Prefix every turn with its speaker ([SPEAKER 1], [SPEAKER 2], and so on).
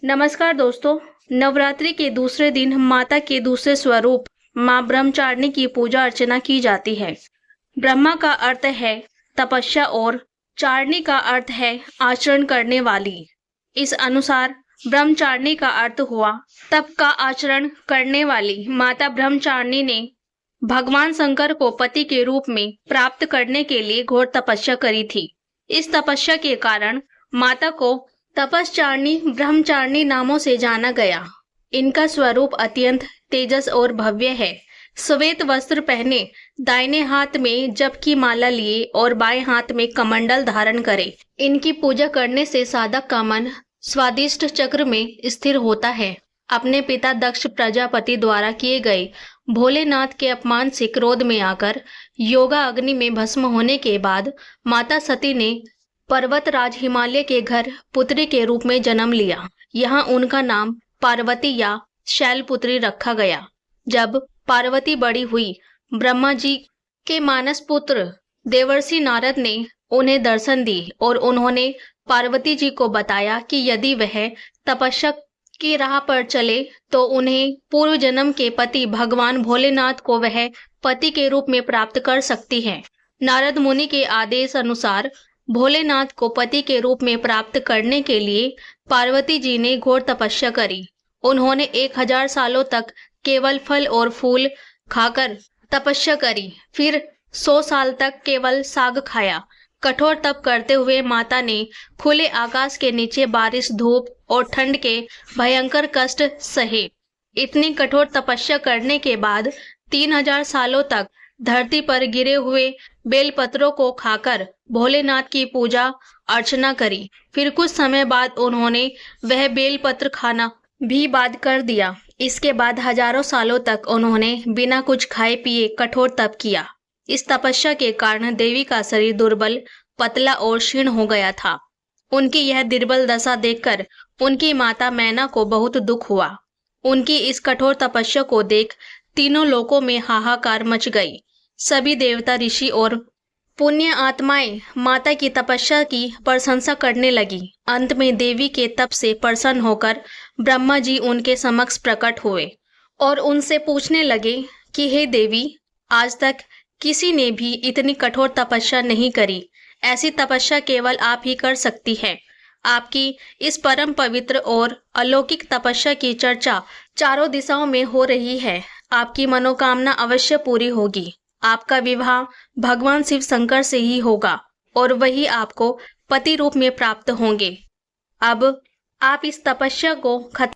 [SPEAKER 1] नमस्कार दोस्तों। नवरात्रि के दूसरे दिन माता के दूसरे स्वरूप मां ब्रह्मचारिणी की पूजा अर्चना की जाती है। ब्रह्मा का अर्थ है तपस्या और चारिणी का अर्थ है आचरण करने वाली। इस अनुसार ब्रह्मचारिणी का अर्थ हुआ तप का आचरण करने वाली। माता ब्रह्मचारिणी ने भगवान शंकर को पति के रूप में प्राप्त करने के लिए घोर तपस्या करी थी। इस तपस्या के कारण माता को तपस्चारिणी ब्रह्मचारिणी नामों से जाना गया। इनका स्वरूप अत्यंत तेजस और भव्य है। श्वेत वस्त्र पहने, दाहिने हाथ में जप की माला लिए और बाएं हाथ में कमंडल धारण करे। इनकी पूजा करने से साधक का मन स्वादिष्ट चक्र में स्थिर होता है। अपने पिता दक्ष प्रजापति द्वारा किए गए भोलेनाथ के अपमान से क्रोध में आकर योगा अग्नि में भस्म होने के बाद माता सती ने पर्वतराज हिमालय के घर पुत्री के रूप में जन्म लिया। यहाँ उनका नाम पार्वती या शैलपुत्री रखा गया। जब पार्वती बड़ी हुई, ब्रह्मा जी के मानस पुत्र देवर्षि नारद ने उन्हें दर्शन दी और उन्होंने पार्वती जी को बताया कि यदि वह तपस्या की राह पर चले तो उन्हें पूर्व जन्म के पति भगवान भोलेनाथ को वह पति के रूप में प्राप्त कर सकती है। नारद मुनि के आदेश अनुसार भोलेनाथ को पति के रूप में प्राप्त करने के लिए पार्वती जी ने घोर तपस्या करी। उन्होंने 1000 सालों तक केवल फल और फूल खाकर तपस्या करी। फिर 100 साल तक केवल साग खाया। कठोर तप करते हुए माता ने खुले आकाश के नीचे बारिश, धूप और ठंड के भयंकर कष्ट सहे। इतनी कठोर तपस्या करने के बाद 3000 सालों तक धरती पर गिरे हुए बेलपत्रों को खाकर भोलेनाथ की पूजा अर्चना करी। फिर कुछ समय बाद उन्होंने वह बेलपत्र खाना भी बंद कर दिया। इसके बाद हजारों सालों तक उन्होंने बिना कुछ खाए पिए कठोर तप किया। इस तपस्या के कारण देवी का शरीर दुर्बल, पतला और क्षीण हो गया था। उनकी यह दुर्बल दशा देखकर उनकी माता मैना को बहुत दुख हुआ। उनकी इस कठोर तपस्या को देख तीनों लोकों में हाहाकार मच गई। सभी देवता, ऋषि और पुण्य आत्माएं माता की तपस्या की प्रशंसा करने लगी। अंत में देवी के तप से प्रसन्न होकर ब्रह्मा जी उनके समक्ष प्रकट हुए और उनसे पूछने लगे कि हे देवी, आज तक किसी ने भी इतनी कठोर तपस्या नहीं करी। ऐसी तपस्या केवल आप ही कर सकती है। आपकी इस परम पवित्र और अलौकिक तपस्या की चर्चा चारों दिशाओं में हो रही है। आपकी मनोकामना अवश्य पूरी होगी। आपका विवाह भगवान शिव शंकर से ही होगा और वही आपको पति रूप में प्राप्त होंगे। अब आप इस तपस्या को खत्म